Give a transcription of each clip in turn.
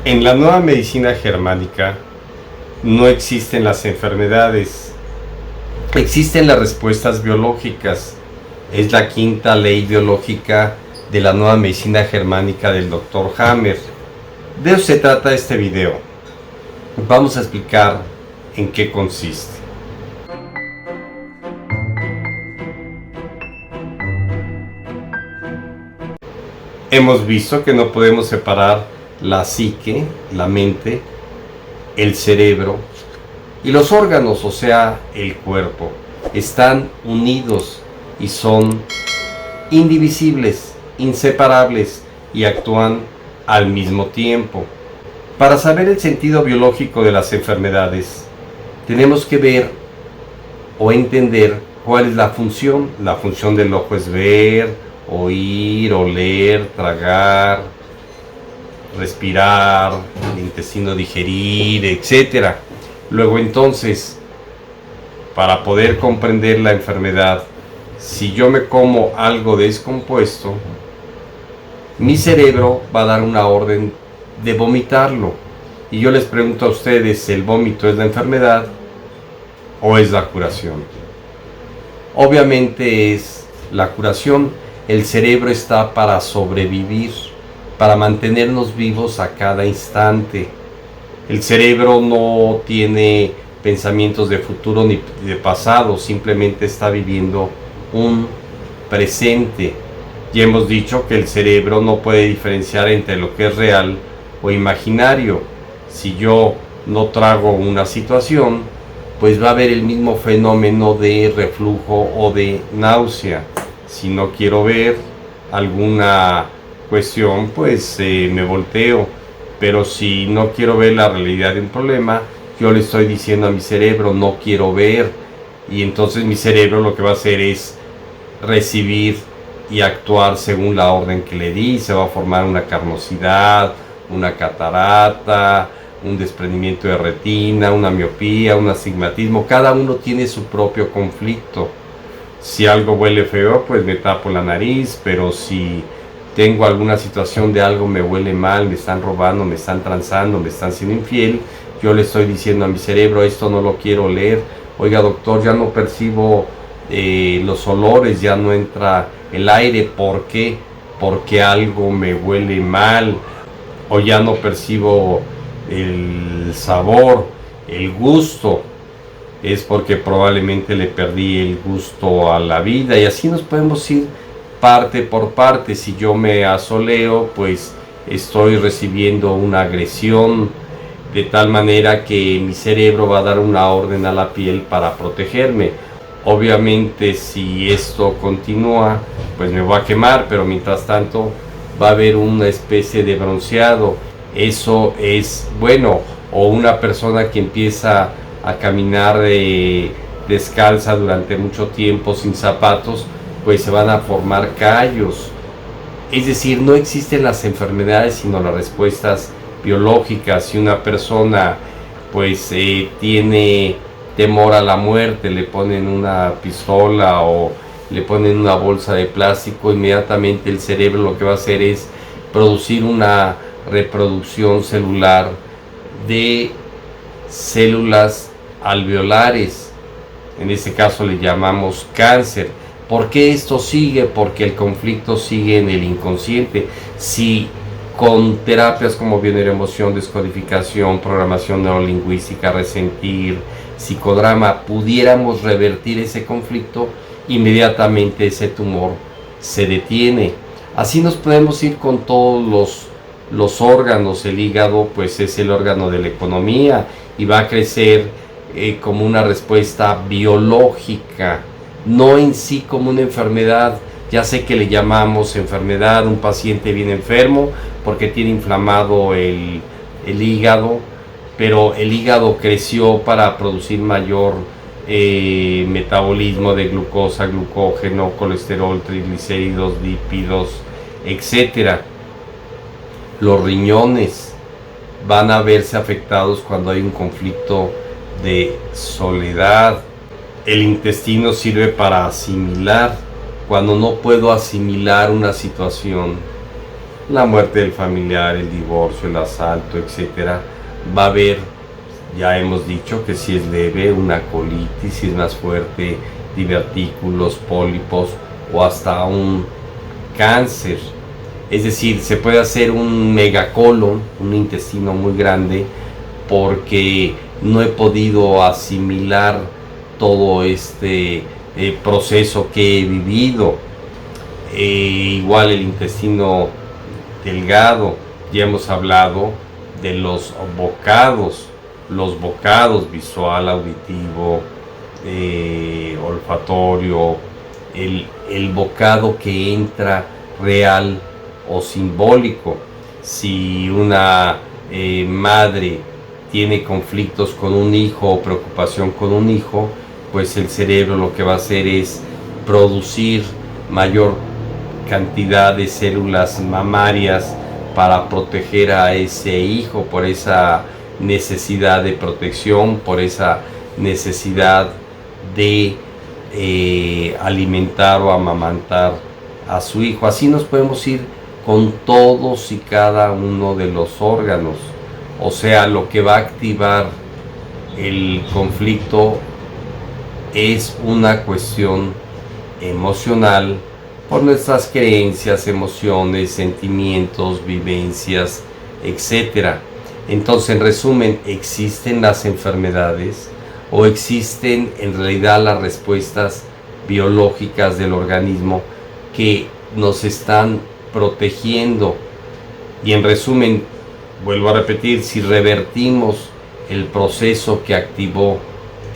En la nueva medicina germánica no existen las enfermedades, existen las respuestas biológicas. Es la quinta ley biológica de la nueva medicina germánica del Dr. Hammer. De eso se trata este video. Vamos a explicar en qué consiste. Hemos visto que no podemos separar la psique, la mente, el cerebro y los órganos, o sea, el cuerpo. Están unidos y son indivisibles, inseparables y actúan al mismo tiempo. Para saber el sentido biológico de las enfermedades, tenemos que ver o entender cuál es la función. La función del ojo es ver, oír, oler, tragar, respirar, el intestino digerir, etc. Luego entonces, para poder comprender la enfermedad, si yo me como algo descompuesto, mi cerebro va a dar una orden de vomitarlo. Y yo les pregunto a ustedes, ¿el vómito es la enfermedad o es la curación? Obviamente es la curación. El cerebro está para sobrevivir, para mantenernos vivos a cada instante. El cerebro no tiene pensamientos de futuro ni de pasado, simplemente está viviendo un presente. Ya hemos dicho que el cerebro no puede diferenciar entre lo que es real o imaginario. Si yo no trago una situación, pues va a haber el mismo fenómeno de reflujo o de náusea. Si no quiero ver alguna cuestión, pues me volteo. Pero si no quiero ver la realidad de un problema, yo le estoy diciendo a mi cerebro, no quiero ver. Y entonces mi cerebro lo que va a hacer es recibir y actuar según la orden que le di. Se va a formar una carnosidad, una catarata, un desprendimiento de retina, una miopía, un astigmatismo. Cada uno tiene su propio conflicto. Si algo huele feo, pues me tapo la nariz, pero si tengo alguna situación de algo me huele mal, me están robando, me están transando, me están siendo infiel, yo le estoy diciendo a mi cerebro, esto no lo quiero oler. Oiga, doctor, ya no percibo los olores, ya no entra el aire. ¿Por qué? Porque algo me huele mal. O ya no percibo el sabor, el gusto. Es porque probablemente le perdí el gusto a la vida. Y así nos podemos ir parte por parte. Si yo me asoleo, pues estoy recibiendo una agresión, de tal manera que mi cerebro va a dar una orden a la piel para protegerme. Obviamente si esto continúa, pues me voy a quemar, pero mientras tanto va a haber una especie de bronceado. Eso es bueno. O una persona que empieza a caminar descalza durante mucho tiempo sin zapatos, pues se van a formar callos. Es decir, no existen las enfermedades sino las respuestas biológicas. Si una persona pues tiene temor a la muerte, le ponen una pistola o le ponen una bolsa de plástico, inmediatamente el cerebro lo que va a hacer es producir una reproducción celular de células alveolares. En este caso le llamamos cáncer. ¿Por qué esto sigue? Porque el conflicto sigue en el inconsciente. Si con terapias como bioneuroemoción, descodificación, programación neurolingüística, resentir, psicodrama, pudiéramos revertir ese conflicto, inmediatamente ese tumor se detiene. Así nos podemos ir con todos los órganos. El hígado pues es el órgano de la economía y va a crecer como una respuesta biológica, no en sí como una enfermedad. Ya sé que le llamamos enfermedad, un paciente viene enfermo porque tiene inflamado el hígado, pero el hígado creció para producir mayor metabolismo de glucosa, glucógeno, colesterol, triglicéridos, lípidos, etc. Los riñones van a verse afectados cuando hay un conflicto de soledad. El intestino sirve para asimilar. Cuando no puedo asimilar una situación, la muerte del familiar, el divorcio, el asalto, etcétera, va a haber, ya hemos dicho que si es leve, una colitis, si es más fuerte, divertículos, pólipos o hasta un cáncer. Es decir, se puede hacer un megacolon, un intestino muy grande, porque no he podido asimilar todo este proceso que he vivido. Igual el intestino delgado, ya hemos hablado de los bocados visual, auditivo, olfatorio, el bocado que entra real o simbólico. Si una madre tiene conflictos con un hijo o preocupación con un hijo, pues el cerebro lo que va a hacer es producir mayor cantidad de células mamarias para proteger a ese hijo, por esa necesidad de protección, por esa necesidad de alimentar o amamantar a su hijo. Así nos podemos ir con todos y cada uno de los órganos. O sea, lo que va a activar el conflicto es una cuestión emocional por nuestras creencias, emociones, sentimientos, vivencias, etc. Entonces, en resumen, ¿existen las enfermedades o existen en realidad las respuestas biológicas del organismo que nos están protegiendo? Y en resumen, vuelvo a repetir, si revertimos el proceso que activó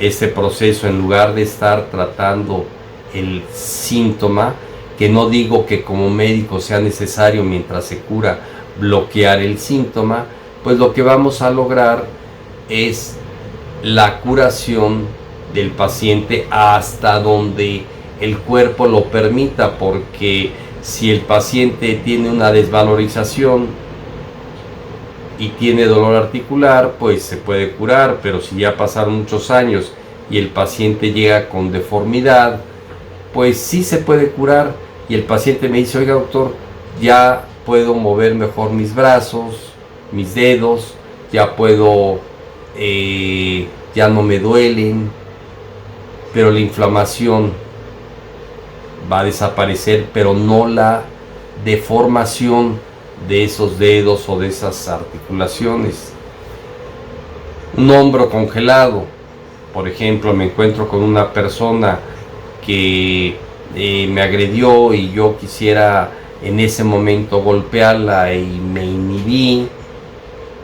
este proceso, en lugar de estar tratando el síntoma, que no digo que como médico sea necesario mientras se cura bloquear el síntoma, pues lo que vamos a lograr es la curación del paciente hasta donde el cuerpo lo permita, porque si el paciente tiene una desvalorización y tiene dolor articular, pues se puede curar, pero si ya pasaron muchos años y el paciente llega con deformidad, pues sí se puede curar. Y el paciente me dice: oiga, doctor, ya puedo mover mejor mis brazos, mis dedos, ya puedo, ya no me duelen, pero la inflamación va a desaparecer, pero no la deformación de esos dedos o de esas articulaciones. Un hombro congelado, por ejemplo, me encuentro con una persona que me agredió y yo quisiera en ese momento golpearla y me inhibí.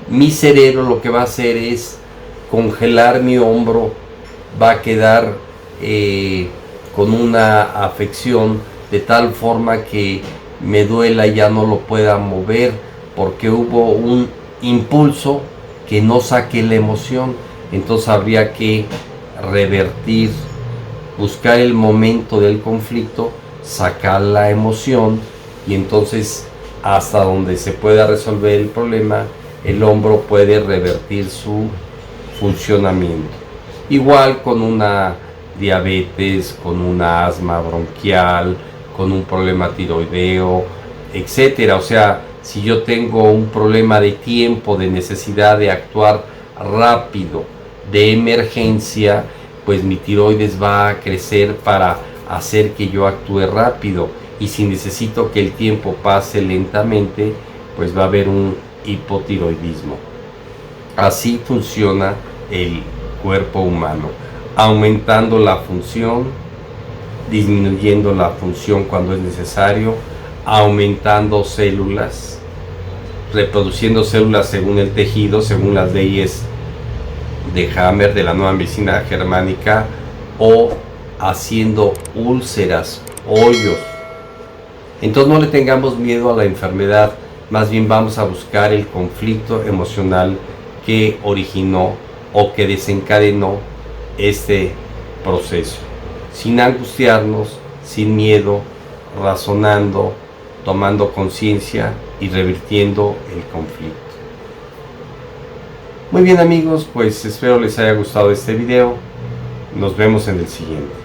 Mi cerebro lo que va a hacer es congelar mi hombro, va a quedar con una afección de tal forma que me duela y ya no lo pueda mover, porque hubo un impulso que no saqué la emoción. Entonces habría que revertir, buscar el momento del conflicto, sacar la emoción, y entonces hasta donde se pueda resolver el problema, el hombro puede revertir su funcionamiento. Igual con una diabetes, con una asma bronquial, con un problema tiroideo, etcétera. O sea, si yo tengo un problema de tiempo, de necesidad de actuar rápido, de emergencia, pues mi tiroides va a crecer para hacer que yo actúe rápido. Y si necesito que el tiempo pase lentamente, pues va a haber un hipotiroidismo. Así funciona el cuerpo humano, aumentando la función, disminuyendo la función cuando es necesario, aumentando células, reproduciendo células según el tejido, según las leyes de Hammer, de la nueva medicina germánica, o haciendo úlceras, hoyos. Entonces no le tengamos miedo a la enfermedad, más bien vamos a buscar el conflicto emocional que originó o que desencadenó este proceso, sin angustiarnos, sin miedo, razonando, tomando conciencia y revirtiendo el conflicto. Muy bien amigos, pues espero les haya gustado este video. Nos vemos en el siguiente.